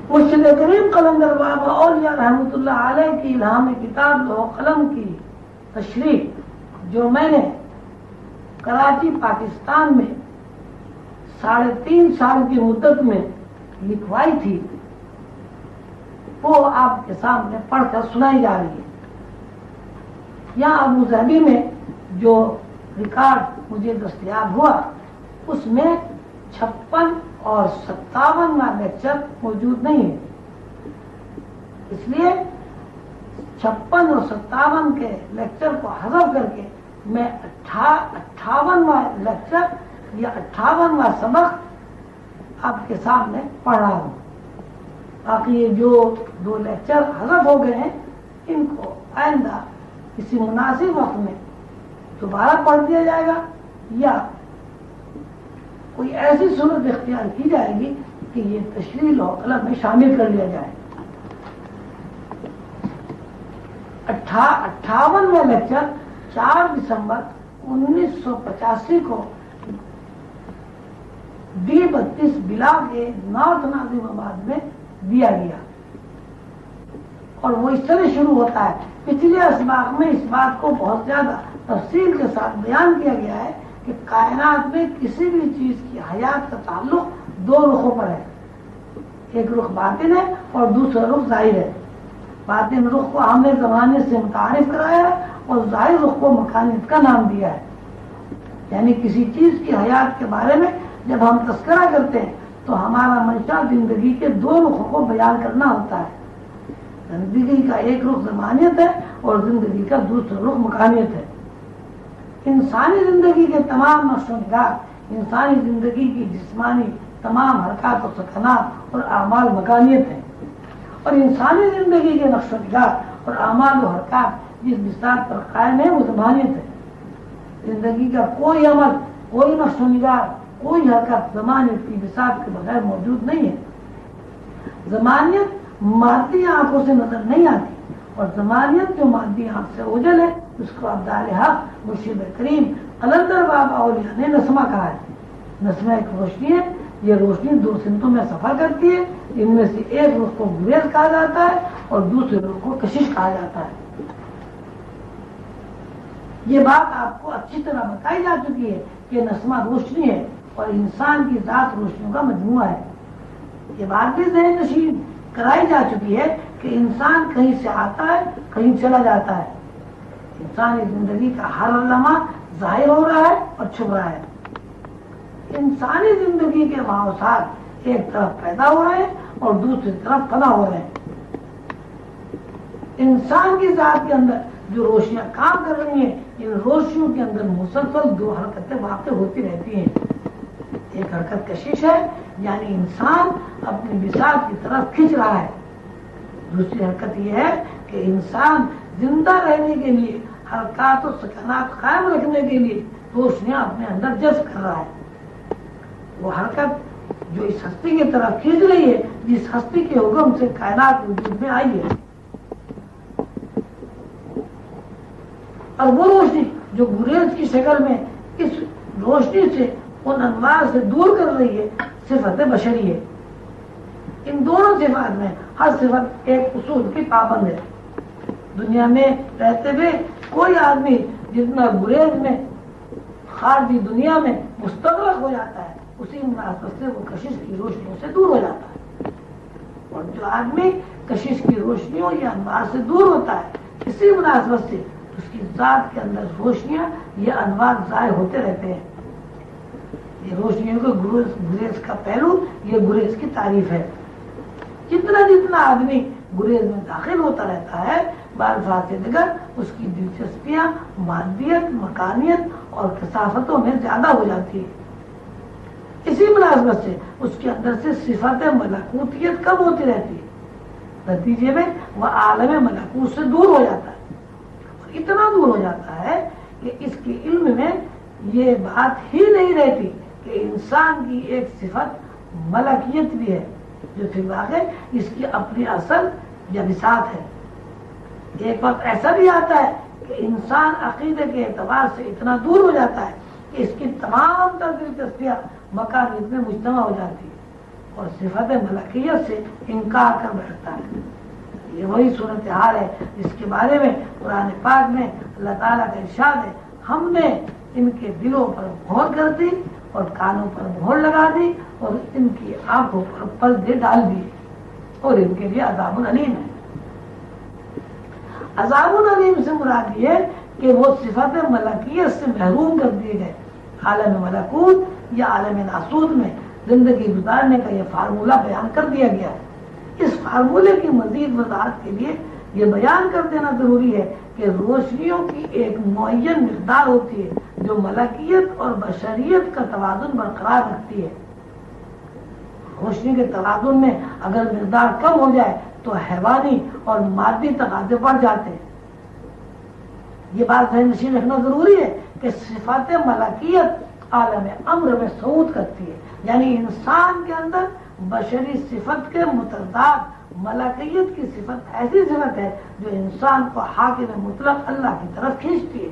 مرشد کریم قلندر بابا اولیاء رحمۃ اللہ علیہ کی الہام کتاب لوح قلم کی تشریح جو میں نے کراچی پاکستان میں 3.5 سال کی مدت میں لکھوائی تھی، وہ آپ کے سامنے پڑھ کر سنائی جا رہی ہے۔ یہاں ابوظہبی میں جو ریکارڈ مجھے دستیاب ہوا اس میں 56 اور 57واں لیکچر موجود نہیں ہے، اس لیے 56 اور 57 کے لیکچر کو حذف کر کے میں 58واں لیکچر یا 58واں سبق آپ کے سامنے پڑھ رہا ہوں۔ باقی یہ جو 2 لیکچر حذف ہو گئے ہیں ان کو آئندہ کسی مناسب وقت میں دوبارہ پڑھ دیا جائے گا، یا کوئی ایسی صورت اختیار کی جائے گی کہ یہ تشریح لوح قلم میں شامل کر لیا جائے۔ 58واں لیکچر 4 دسمبر 1985 کو D32 بلا کے نارتھ ناظم آباد میں دیا گیا، اور وہ اس طرح شروع ہوتا ہے۔ پچھلے اسباق میں اس بات کو بہت زیادہ تفصیل کے ساتھ بیان کیا گیا ہے کہ کائنات میں کسی بھی چیز کی حیات کا تعلق 2 رخوں پر ہے، ایک رخ باطن ہے اور دوسرا رخ ظاہر ہے۔ باطن رخ کو ہم نے زمانے سے متعارف کرایا ہے اور ظاہر رخ کو مکانیت کا نام دیا ہے۔ یعنی کسی چیز کی حیات کے بارے میں جب ہم تذکرہ کرتے ہیں تو ہمارا منشا زندگی کے 2 رخوں کو بیان کرنا ہوتا ہے۔ زندگی کا ایک رخ زمانیت ہے اور زندگی کا دوسرا رخ مکانیت ہے۔ انسانی زندگی کے تمام نقش و نگار، انسانی زندگی کی جسمانی تمام حرکات و سکنات اور اعمال مکانیت ہیں، اور انسانی زندگی کے نقش و نگار اور اعمال و حرکات جس بساط پر قائم ہے وہ زمانیت ہے۔ زندگی کا کوئی عمل، کوئی نقش و نگار، کوئی حرکت زمانیت کی بساط کے بغیر موجود نہیں ہے۔ زمانیت مادی آنکھوں سے نظر نہیں آتی، اور زمانیت جو مادی آنکھ سے اوجل ہے اس کو ابدال حق مرشد کریم قلندر بابا اولیاء نے نسمہ کہا ہے۔ نسمہ ایک روشنی ہے، یہ روشنی 2 سمتوں میں سفر کرتی ہے، ان میں سے ایک رخ کو گریز کہا جاتا ہے اور دوسرے رخ کو کشش کہا جاتا ہے۔ یہ بات آپ کو اچھی طرح بتائی جا چکی ہے کہ نسمہ روشنی ہے اور انسان کی ذات روشنیوں کا مجموعہ ہے۔ یہ بات بھی ذہن نشین کرائی جا چکی ہے کہ انسان کہیں سے آتا ہے کہیں چلا جاتا ہے۔ انسانی زندگی کا ہر لمحہ ظاہر ہو رہا ہے اور چھپ رہا ہے۔ انسانی زندگی کے ماحوسات ایک طرف پیدا ہو رہے ہیں اور دوسری طرف فنا ہو رہے ہیں۔ انسان کی ذات کے اندر جو روشنیاں کام کر رہی ہیں، ان روشنیوں کے اندر مسلسل 2 حرکتیں واقع ہوتی رہتی ہیں۔ ایک حرکت کشش ہے، یعنی انسان اپنی بساط کی طرف کھینچ رہا ہے۔ دوسری حرکت یہ ہے کہ انسان زندہ رہنے کے لیے، حرکات و سکنات قائم رکھنے کے لیے روشنیاں اپنے اندر جذب کر رہا ہے۔ وہ حرکت جو اس ہستی کی طرف کھینچ رہی ہے، جس ہستی کے حکم سے کائنات وجود میں آئی ہے، اور وہ روشنی جو گریز کی شکل میں اس روشنی سے ان انوار سے دور کر رہی ہے، صفت بشری ہے۔ ان دونوں صفات میں ہر صفت ایک اصول کی پابند ہے۔ دنیا میں رہتے ہوئے کوئی آدمی جتنا گریز میں، خارجی دنیا میں مستغرق ہو جاتا ہے، اسی مناسبت سے وہ کشش کی روشنیوں سے دور ہو جاتا ہے۔ اور جو آدمی کشش کی روشنیوں یا انوار سے دور ہوتا ہے، اسی مناسبت سے اس کی ذات کے اندر روشنیاں یا انوار ظاہر ہوتے رہتے ہیں۔ یہ روشنیوں کا گریز کا پہلو، یہ گریز کی تعریف ہے۔ جتنا جتنا آدمی گریز میں داخل ہوتا رہتا ہے، بالفاظ دیگر اس کی دلچسپیاں مادیت، مکانیت اور کثافتوں میں زیادہ ہو جاتی ہے۔ اسی مناسبت سے اس کے اندر سے صفت ملکوتیت کم ہوتی رہتی ہے۔ نتیجے میں وہ عالم ملکوت سے دور ہو جاتا ہے، اور اتنا دور ہو جاتا ہے کہ اس کے علم میں یہ بات ہی نہیں رہتی کہ انسان کی ایک صفت ملکیت بھی ہے، جو فی الواقع اس کی اپنی اصل یا بساط ہے۔ ایک وقت ایسا بھی آتا ہے کہ انسان عقیدے کے اعتبار سے اتنا دور ہو جاتا ہے کہ اس کی تمام تر دلچسپیاں مکانیت میں مجتمع ہو جاتی ہے، اور صفت ملکیت سے انکار کر بیٹھتا ہے۔ یہ وہی صورتحال ہے جس کے بارے میں قرآن پاک میں اللہ تعالیٰ کا ارشاد ہے، ہم نے ان کے دلوں پر مہر کر دی اور کانوں پر مہر لگا دی اور ان کی آنکھوں پر پردے ڈال دیے اور ان کے لیے عذاب علیم ہے۔ عذاب علیم سے مراد یہ کہ وہ صفت ملکیت سے محروم کر دیے گئے۔ عالم ملکوت یا عالم ناسوت میں زندگی گزارنے کا یہ فارمولہ بیان کر دیا گیا ہے۔ اس فارمولے کی مزید وضاحت کے لیے یہ بیان کر دینا ضروری ہے کہ روشنیوں کی ایک معین مقدار ہوتی ہے جو ملکیت اور بشریت کا توازن برقرار رکھتی ہے۔ روشنی کے توازن میں اگر مقدار کم ہو جائے تو حیوانی اور مادی تقاضے بڑھ جاتے ہیں۔ یہ بات ذہن نشین رکھنا ضروری ہے کہ صفات ملکیت عالم امر میں صعود کرتی ہے، یعنی انسان کے اندر بشری صفت کے متضاد ملکیت کی صفت ایسی صفت ہے جو انسان کو حاکم مطلق اللہ کی طرف کھینچتی ہے،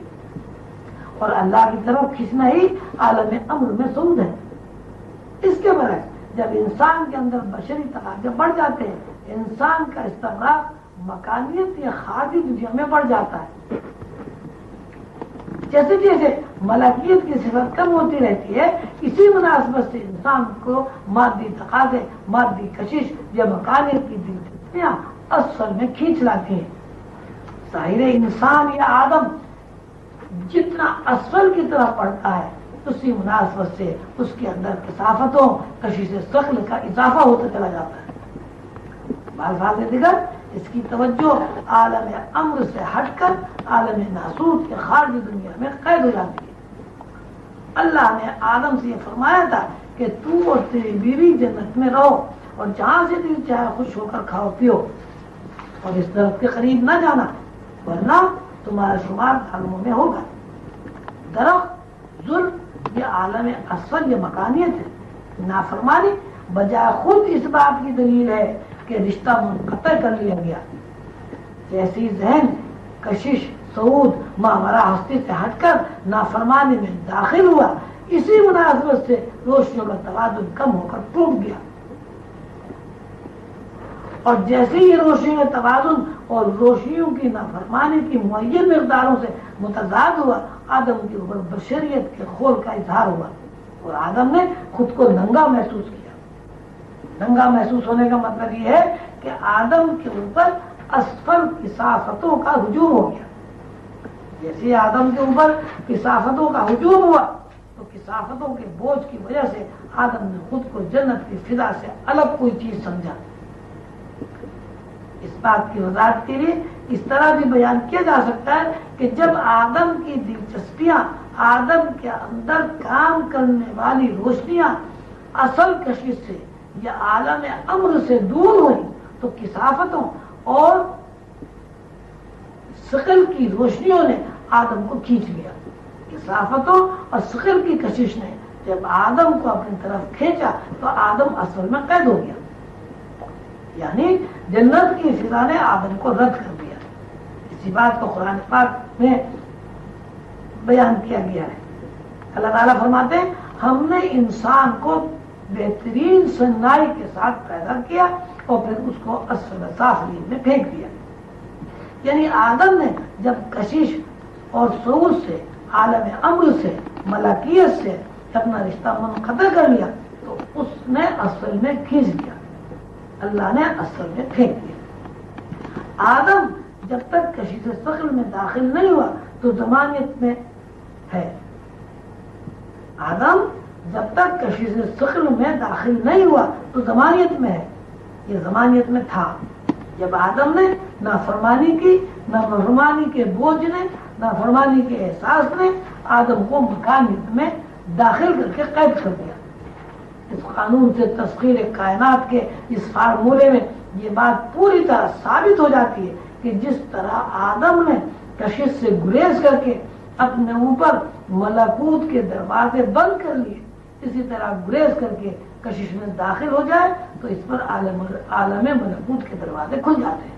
اور اللہ کی طرف کھینچنا ہی عالم امر میں صعود ہے۔ اس کے برعکس جب انسان کے اندر بشری تقاضے بڑھ جاتے ہیں، انسان کا استغراق مکانیت یا خارجی دنیا میں بڑھ جاتا ہے۔ جیسے جیسے ملکیت کی صفت کم ہوتی رہتی ہے، اسی مناسبت سے انسان کو مادی تقاضے، مادی کشش یا مکانیت کی دلچسپیاں اسفل میں کھینچ لاتی ہیں۔ ظاہر انسان یا آدم جتنا اسفل کی طرف پڑتا ہے، اسی مناسبت سے اس کے اندر کثافتوں، کشش ثقل کا اضافہ ہوتا چلا جاتا ہے۔ بالفاظ دیگر اس کی توجہ عالم امر سے ہٹ کر عالم ناسوت کے خارجی دنیا میں قید ہو جاتی ہے۔ اللہ نے آدم سے یہ فرمایا تھا کہ تو اور تیری بیوی جنت میں رہو اور جہاں سے دل چاہے خوش ہو کر کھاؤ پیو، اور اس درخت کے قریب نہ جانا ورنہ تمہارا شمار ظالموں میں ہوگا۔ درخت ظلم یا عالم اسفل یا مکانیت ہے۔ نافرمانی بجائے خود اس بات کی دلیل ہے کہ رشتہ منقطع کر لیا گیا۔ جیسی ذہن کشش صعود ماورا ہستی سے ہٹ کر نافرمانی میں داخل ہوا، اسی مناسبت سے روشنیوں کا توازن کم ہو کر ٹوٹ گیا، اور جیسے ہی روشنیوں کا توازن اور روشنیوں کی نافرمانی کی معین مقداروں سے متضاد ہوا، آدم کے اوپر بشریت کے خول کا اظہار ہوا اور آدم نے خود کو ننگا محسوس کیا۔ ننگا محسوس ہونے کا مطلب یہ ہے کہ آدم کے اوپر اسفل کثافتوں کا ہجوم ہو گیا۔ جیسے آدم کے اوپر کثافتوں کا ہجوم ہوا تو کثافتوں کے بوجھ کی وجہ سے آدم نے خود کو جنت کی فضا سے الگ کوئی چیز سمجھا۔ اس بات کی وضاحت کے لیے اس طرح بھی بیان کیا جا سکتا ہے کہ جب آدم کی دلچسپیاں، آدم کے اندر کام کرنے والی روشنیاں اصل کشش سے یا عالم امر سے دور ہوئی تو کثافتوں اور ثقل کی روشنیوں نے آدم کو کھینچ لیا۔ کثافتوں اور ثقل کی کشش نے جب آدم کو اپنی طرف کھینچا تو آدم اصل میں قید ہو گیا، یعنی جنت کی فضا نے آدم کو رد کر دیا۔ اسی بات کو قرآن پاک میں بیان کیا گیا ہے۔ اللہ تعالیٰ فرماتے ہیں ہم نے انسان کو بہترین صنائی کے ساتھ پیدا کیا اور پھر اس کو اسفل سافلین میں پھینک دیا۔ یعنی آدم نے جب کشش اور صعود سے، عالم امر سے، ملکیت سے اپنا رشتہ منقطع کر لیا تو اس نے اسفل میں کھینچ لیا، اللہ نے اسفل میں پھینک دیا۔ آدم جب تک کشش ثقل میں داخل نہیں ہوا تو ضمانت میں ہے۔ آدم جب تک کشش ثقل میں داخل نہیں ہوا تو ضمانت میں ہے، یہ ضمانت میں تھا۔ جب آدم نے نافرمانی کی، نافرمانی کے بوجھ نے، نافرمانی کے احساس نے آدم کو مکانیت میں داخل کر کے قید کر دیا۔ اس قانون سے تسخیر کائنات کے اس فارمولے میں یہ بات پوری طرح ثابت ہو جاتی ہے کہ جس طرح آدم نے کشش سے گریز کر کے اپنے اوپر ملکوت کے دروازے بند کر لیے، اسی طرح گریز کر کے کشش میں داخل ہو جائے تو اس پر عالم ملکوت کے دروازے کھل جاتے ہیں۔